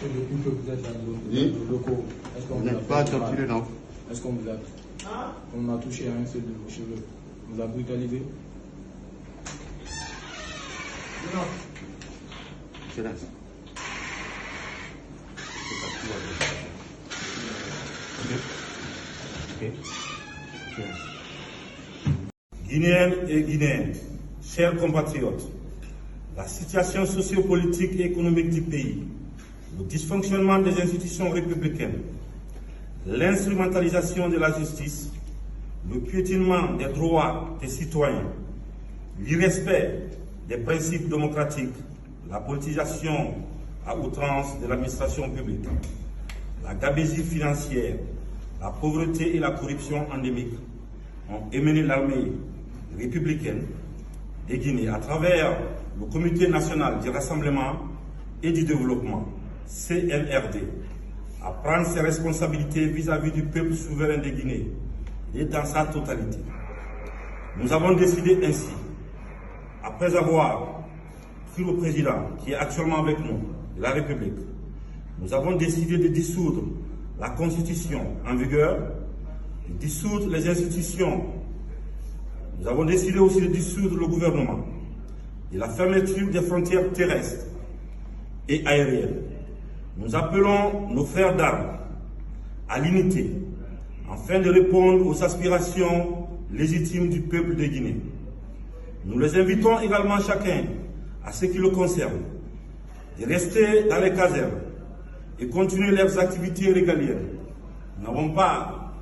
depuis que vous êtes dans nos locaux, est-ce qu'on vous n'êtes pas torturé, non? Est-ce qu'on vous a... On a touché à un seul de vos cheveux. On vous a brutalisé? Non. Silence. Guinéennes et Guinéens, chers compatriotes, la situation sociopolitique et économique du pays, le dysfonctionnement des institutions républicaines, l'instrumentalisation de la justice, le piétinement des droits des citoyens, l'irrespect des principes démocratiques, la politisation à outrance de l'administration publique, la gabegie financière, la pauvreté et la corruption endémique ont émené l'armée républicaine de Guinée à travers le Comité national du rassemblement et du développement, CNRD, à prendre ses responsabilités vis-à-vis du peuple souverain de Guinée et dans sa totalité. Nous avons décidé ainsi, après avoir pris le président qui est actuellement avec nous, de la République, nous avons décidé de dissoudre la Constitution en vigueur, de dissoudre les institutions. Nous avons décidé aussi de dissoudre le gouvernement, de la fermeture des frontières terrestres et aériennes. Nous appelons nos frères d'armes à l'unité afin de répondre aux aspirations légitimes du peuple de Guinée. Nous les invitons également chacun, à ce qui le concerne, de rester dans les casernes et continuer leurs activités régaliennes. Nous n'avons pas,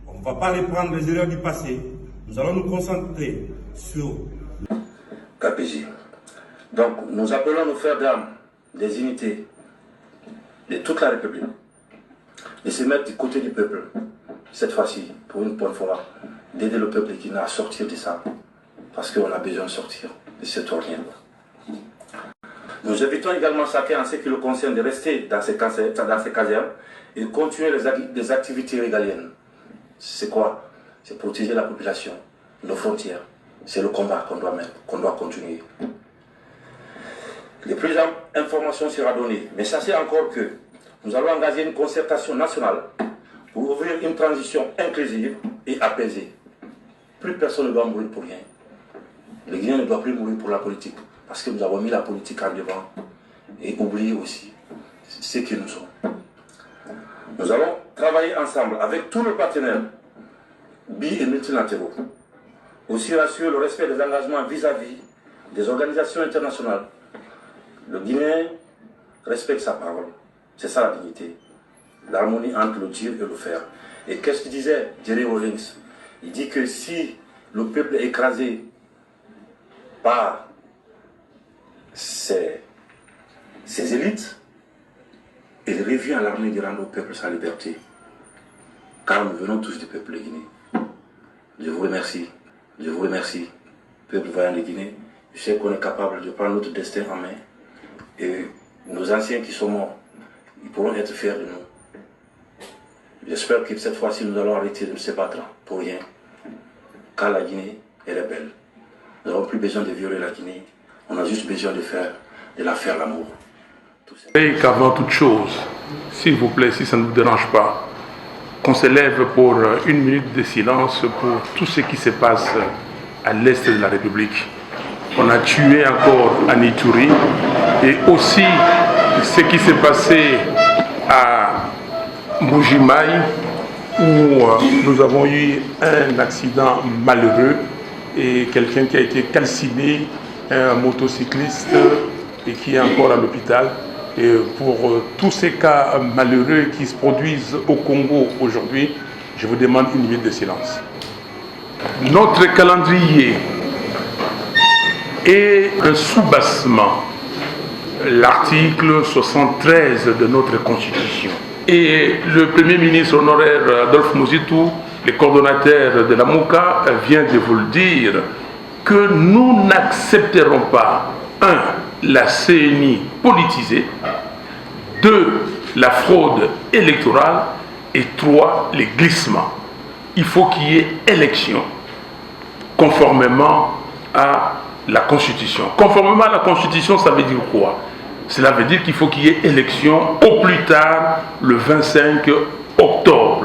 on ne va pas reprendre les erreurs du passé. Nous allons nous concentrer sur KPJ. Donc, nous appelons nos frères d'armes des unités de toute la République de se mettre du côté du peuple, cette fois-ci, pour une bonne fois, d'aider le peuple guinéen à sortir de ça, parce qu'on a besoin de sortir de cette ornière. Nous invitons également chacun, en ce qui le concerne, de rester dans ces casernes et de continuer les activités régaliennes. C'est quoi? C'est protéger la population, nos frontières. C'est le combat qu'on doit mettre, qu'on doit continuer. Les plus d'informations sera données, mais sachez encore que nous allons engager une concertation nationale pour ouvrir une transition inclusive et apaisée. Plus personne ne doit mourir pour rien. Les Guinéens ne doivent plus mourir pour la politique, parce que nous avons mis la politique en devant et oublié aussi ce que nous sommes. Nous allons travailler ensemble avec tous nos partenaires bi- et multilatéraux. Aussi rassurer le respect des engagements vis-à-vis des organisations internationales. Le Guinéen respecte sa parole. C'est ça la dignité. L'harmonie entre le dire et le faire. Et qu'est-ce qu'il disait Jerry Rawlings? Il dit que si le peuple est écrasé par ses élites, il revient à l'armée de rendre au peuple sa liberté. Car nous venons tous du peuple de Guinée. Je vous remercie. Je vous remercie, peuple vaillant de Guinée. Je sais qu'on est capable de prendre notre destin en main. Et nos anciens qui sont morts, ils pourront être fiers de nous. J'espère que cette fois-ci, nous allons arrêter de se battre pour rien. Car la Guinée, elle est belle. Nous n'avons plus besoin de violer la Guinée. On a juste besoin de la faire l'amour. Et qu'avant toute chose, s'il vous plaît, si ça ne vous dérange pas, qu'on se lève pour une minute de silence pour tout ce qui se passe à l'est de la République. On a tué encore à Ituri et aussi ce qui s'est passé à Mbujimaï où nous avons eu un accident malheureux et quelqu'un qui a été calciné, un motocycliste et qui est encore à l'hôpital. Et pour tous ces cas malheureux qui se produisent au Congo aujourd'hui, je vous demande une minute de silence. Notre calendrier est un soubassement, l'article 73 de notre Constitution. Et le Premier ministre honoraire Adolphe Mouzitou, le coordonnateur de la MOCA, vient de vous le dire, que nous n'accepterons pas, 1, la CENI politisée, 2, la fraude électorale et 3, les glissements. Il faut qu'il y ait élection conformément à la Constitution. Conformément à la Constitution, ça veut dire quoi? Cela veut dire qu'il faut qu'il y ait élection au plus tard le 25 octobre.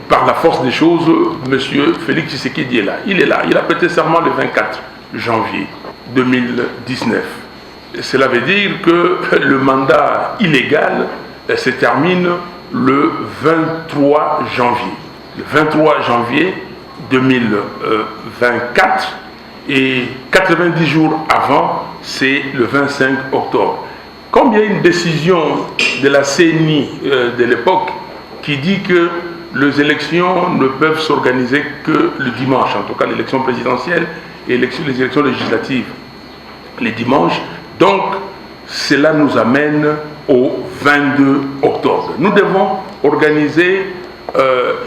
Par la force des choses, M. Félix Tshisekedi est là. Il est là. Il a prêté serment le 24 janvier 2019. Cela veut dire que le mandat illégal se termine le 23 janvier. Le 23 janvier 2024 et 90 jours avant, c'est le 25 octobre. Comme il y a une décision de la CENI de l'époque qui dit que les élections ne peuvent s'organiser que le dimanche, en tout cas l'élection présidentielle et les élections législatives les dimanches. Donc, cela nous amène au 22 octobre. Nous devons organiser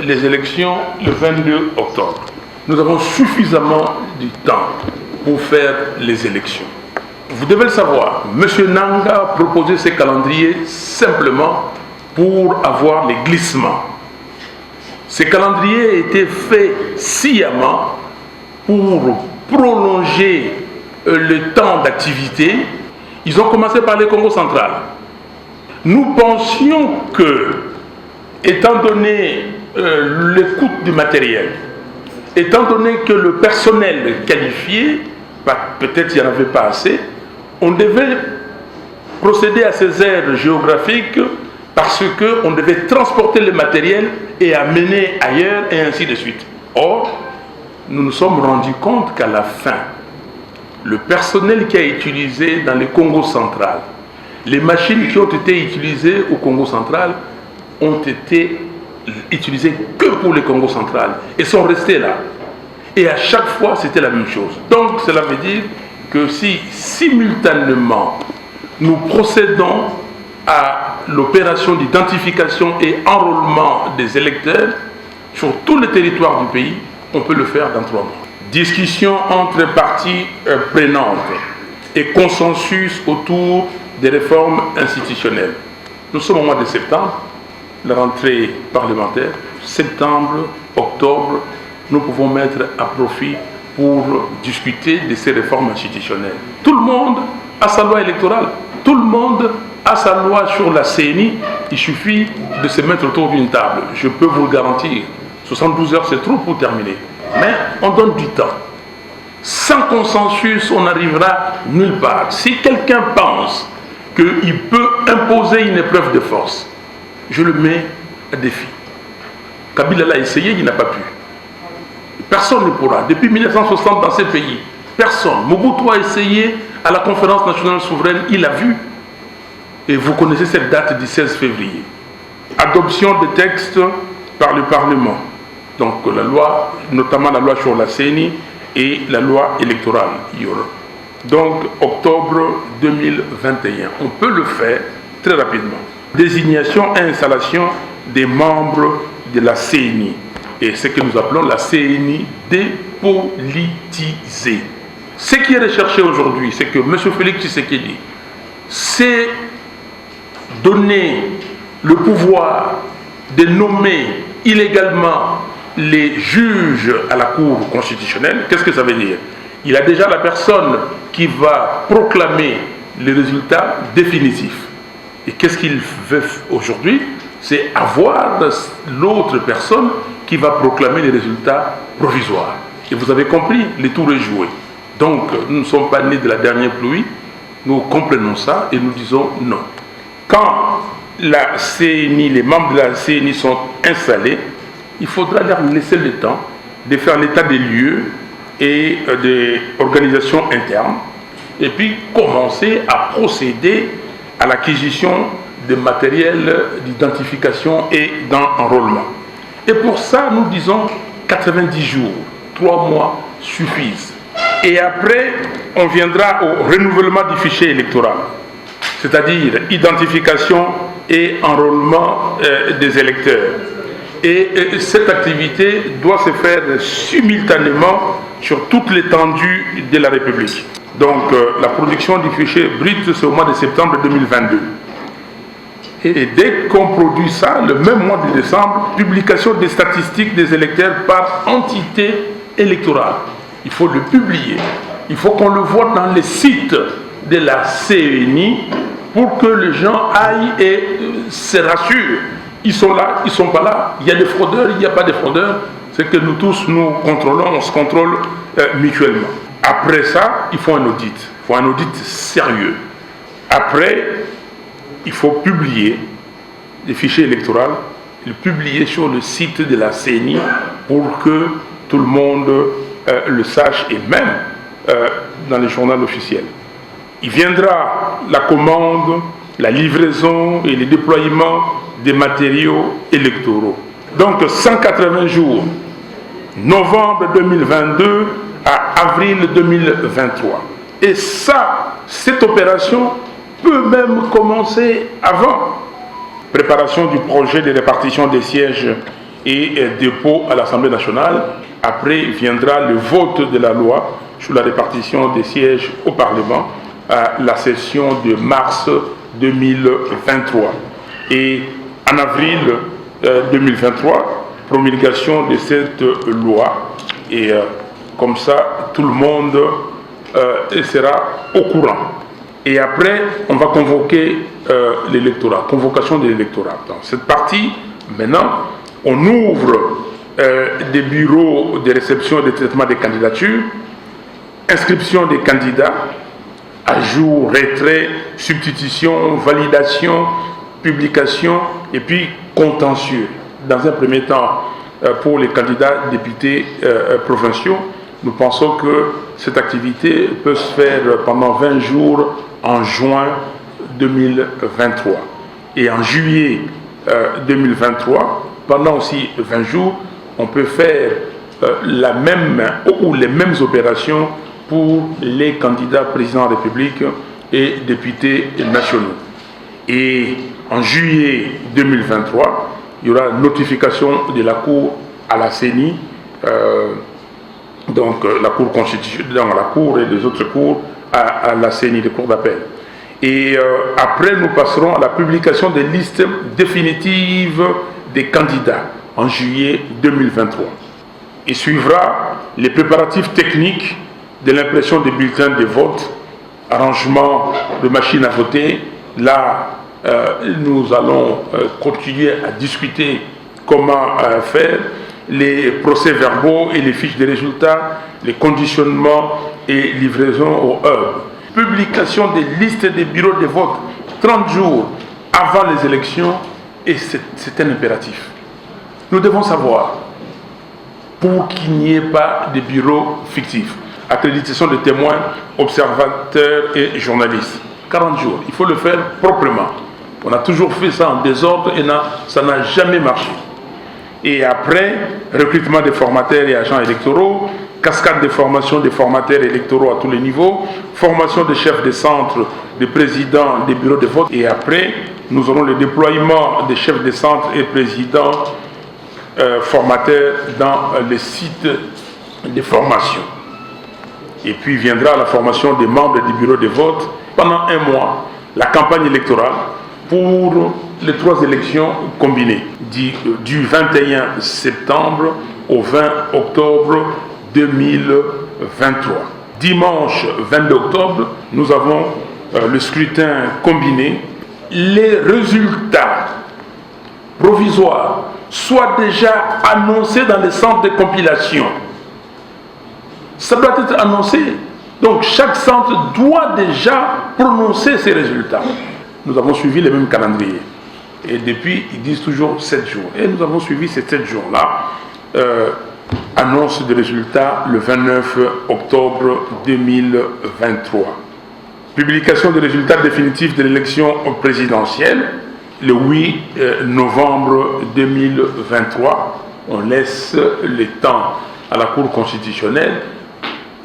les élections le 22 octobre. Nous avons suffisamment de temps pour faire les élections. Vous devez le savoir, M. Nanga a proposé ce calendrier simplement pour avoir les glissements. Ce calendrier a été fait sciemment pour prolonger le temps d'activité. Ils ont commencé par le Congo central. Nous pensions que, étant donné le coût du matériel, étant donné que le personnel qualifié, peut-être il n'y en avait pas assez, on devait procéder à ces aires géographiques parce qu'on devait transporter le matériel et amener ailleurs et ainsi de suite. Or, nous nous sommes rendus compte qu'à la fin, le personnel qui a utilisé dans le Congo central, les machines qui ont été utilisées au Congo central ont été utilisées que pour le Congo central et sont restées là. Et à chaque fois, c'était la même chose. Donc, cela veut dire que si simultanément nous procédons à l'opération d'identification et enrôlement des électeurs sur tout le territoire du pays, on peut le faire dans 3 mois. Discussion entre parties prenantes et consensus autour des réformes institutionnelles. Nous sommes au mois de septembre, la rentrée parlementaire, septembre, octobre, nous pouvons mettre à profit pour discuter de ces réformes institutionnelles. Tout le monde a sa loi électorale, tout le monde a sa loi sur la CENI, il suffit de se mettre autour d'une table. Je peux vous le garantir, 72 heures c'est trop pour terminer. Mais on donne du temps. Sans consensus, on n'arrivera nulle part. Si quelqu'un pense qu'il peut imposer une épreuve de force, je le mets à défi. Kabila l'a essayé, il n'a pas pu. Personne ne pourra. Depuis 1960 dans ces pays, personne. Mobutu a essayé à la conférence nationale souveraine, il a vu. Et vous connaissez cette date du 16 février. Adoption de textes par le Parlement. Donc la loi, notamment la loi sur la CENI et la loi électorale. Donc octobre 2021. On peut le faire très rapidement. Désignation et installation des membres de la CENI. Et ce que nous appelons la CENI dépolitisée. Ce qui est recherché aujourd'hui, c'est que M. Félix Tshisekedi s'est donné le pouvoir de nommer illégalement les juges à la Cour constitutionnelle. Qu'est-ce que ça veut dire? Il a déjà la personne qui va proclamer les résultats définitifs. Et qu'est-ce qu'il veut aujourd'hui? C'est avoir l'autre personne qui va proclamer les résultats provisoires. Et vous avez compris, le tour est joué. Donc, nous ne sommes pas nés de la dernière pluie, nous comprenons ça et nous disons non. Quand la CENI, les membres de la CENI sont installés, il faudra leur laisser le temps de faire l'état des lieux et des organisations internes, et puis commencer à procéder à l'acquisition de matériel d'identification et d'enrôlement. Et pour ça, nous disons 90 jours, 3 mois suffisent. Et après, on viendra au renouvellement du fichier électoral, c'est-à-dire identification et enrôlement des électeurs. Et cette activité doit se faire simultanément sur toute l'étendue de la République. Donc la production du fichier brut, c'est au mois de septembre 2022. Et dès qu'on produit ça, le même mois de décembre, publication des statistiques des électeurs par entité électorale. Il faut le publier. Il faut qu'on le voit dans les sites de la CENI pour que les gens aillent et se rassurent. Ils sont là, ils ne sont pas là. Il y a des fraudeurs, il n'y a pas de fraudeurs. C'est que nous tous, nous contrôlons, on se contrôle mutuellement. Après ça, il faut un audit. Il faut un audit sérieux. Après, il faut publier les fichiers électoraux, les publier sur le site de la CENI pour que tout le monde le sache, et même dans les journaux officiels. Il viendra la commande, la livraison et le déploiement des matériaux électoraux. Donc 180 jours, novembre 2022 à avril 2023. Et ça, cette opération peut même commencer avant. Préparation du projet de répartition des sièges et dépôt à l'Assemblée nationale. Après viendra le vote de la loi sur la répartition des sièges au Parlement à la session de mars 2023. Et en avril 2023, promulgation de cette loi. Et comme ça, tout le monde sera au courant. Et après, on va convoquer l'électorat, convocation de l'électorat. Dans cette partie, maintenant, on ouvre des bureaux de réception et de traitement des candidatures, inscription des candidats, ajout, retrait, substitution, validation, publication et puis contentieux. Dans un premier temps, pour les candidats députés provinciaux, nous pensons que cette activité peut se faire pendant 20 jours en juin 2023. Et en juillet 2023, pendant aussi 20 jours, on peut faire la même ou les mêmes opérations pour les candidats présidents de la République et députés nationaux. Et en juillet 2023, il y aura notification de la Cour à la CENI, donc la Cour constitutionnelle, dans la Cour et les autres cours à la CENI, les cours d'appel. Et après, nous passerons à la publication des listes définitives des candidats en juillet 2023. Il suivra les préparatifs techniques de l'impression des bulletins de vote, arrangement de machines à voter. Là, nous allons continuer à discuter comment faire les procès-verbaux et les fiches de résultats, les conditionnements et livraison au hub. Publication des listes des bureaux de vote 30 jours avant les élections, et c'est un impératif. Nous devons savoir, pour qu'il n'y ait pas de bureaux fictifs, accréditation de témoins, observateurs et journalistes. 40 jours, il faut le faire proprement. On a toujours fait ça en désordre et ça n'a jamais marché. Et après, recrutement des formateurs et agents électoraux, cascade de formation des formateurs électoraux à tous les niveaux, formation des chefs de centre, des présidents des bureaux de vote. Et après, nous aurons le déploiement des chefs de centre et présidents formateurs dans les sites de formation. Et puis viendra la formation des membres des bureaux de vote pendant un mois, la campagne électorale pour les 3 élections combinées, du 21 septembre au 20 octobre 2023. Dimanche 22 octobre, nous avons le scrutin combiné. Les résultats provisoires soient déjà annoncés dans les centres de compilation. Ça doit être annoncé. Donc chaque centre doit déjà prononcer ses résultats. Nous avons suivi les mêmes calendriers. Et depuis, ils disent toujours 7 jours. Et nous avons suivi ces 7 jours-là. Annonce des résultats le 29 octobre 2023. Publication des résultats définitifs de l'élection présidentielle le 8 novembre 2023. On laisse le temps à la Cour constitutionnelle,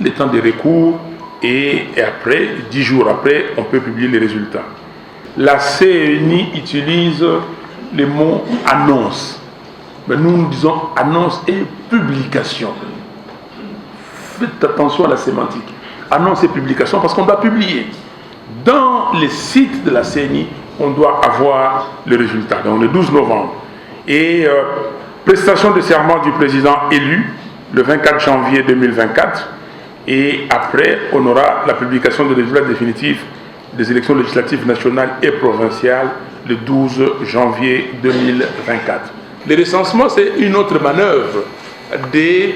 le temps des recours, et après, 10 jours après, on peut publier les résultats. La CENI utilise le mot annonce. Mais nous disons annonce et publication. Faites attention à la sémantique. Annonce et publication, parce qu'on doit publier. Dans les sites de la CENI, on doit avoir les résultats. Donc le 12 novembre. Et prestation de serment du président élu, le 24 janvier 2024. Et après, on aura la publication des résultats définitifs des élections législatives nationales et provinciales le 12 janvier 2024. Le recensement, c'est une autre manœuvre de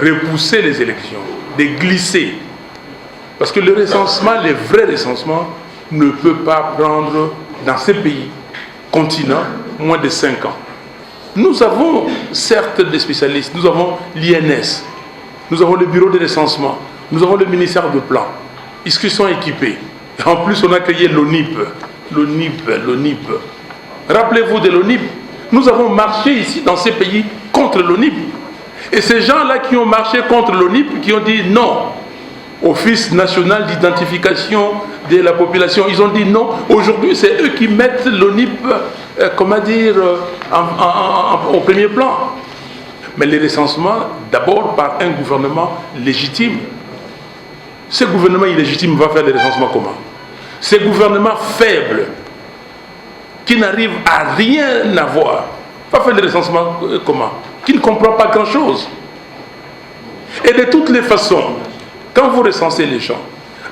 repousser les élections, de glisser. Parce que le recensement, le vrai recensement, ne peut pas prendre dans ces pays, continents, moins de 5 ans. Nous avons certes des spécialistes, nous avons l'INS, nous avons le bureau de recensement, nous avons le ministère de plan, ils sont équipés. En plus, on a créé l'ONIP. L'ONIP. Rappelez-vous de l'ONIP. Nous avons marché ici dans ces pays contre l'ONIP. Et ces gens-là qui ont marché contre l'ONIP, qui ont dit non, Office national d'identification de la population, ils ont dit non. Aujourd'hui, c'est eux qui mettent l'ONIP, au premier plan. Mais le recensement, d'abord par un gouvernement légitime. Ce gouvernement illégitime va faire le recensement comment? Ce gouvernement faible, qui n'arrive à rien avoir, va faire le recensement comment? Qui ne comprend pas grand-chose. Et de toutes les façons, quand vous recensez les gens,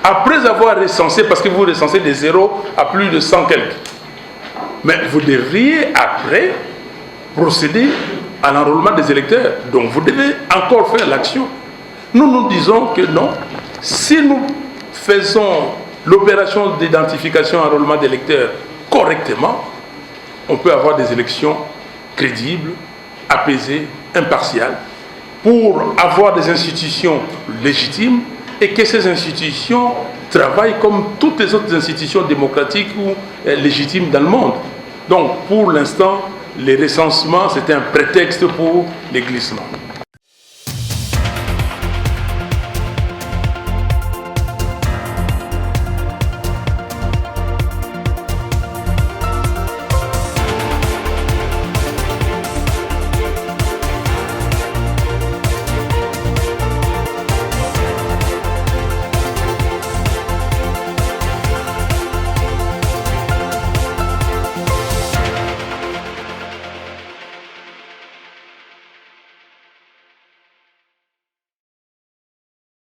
après avoir recensé, parce que vous recensez de 0 à plus de 100 quelques, mais vous devriez après procéder à l'enrôlement des électeurs. Donc vous devez encore faire l'action. Nous disons que non. Si nous faisons l'opération d'identification et enrôlement d'électeurs correctement, on peut avoir des élections crédibles, apaisées, impartiales, pour avoir des institutions légitimes et que ces institutions travaillent comme toutes les autres institutions démocratiques ou légitimes dans le monde. Donc, pour l'instant, les recensements, c'était un prétexte pour les glissements.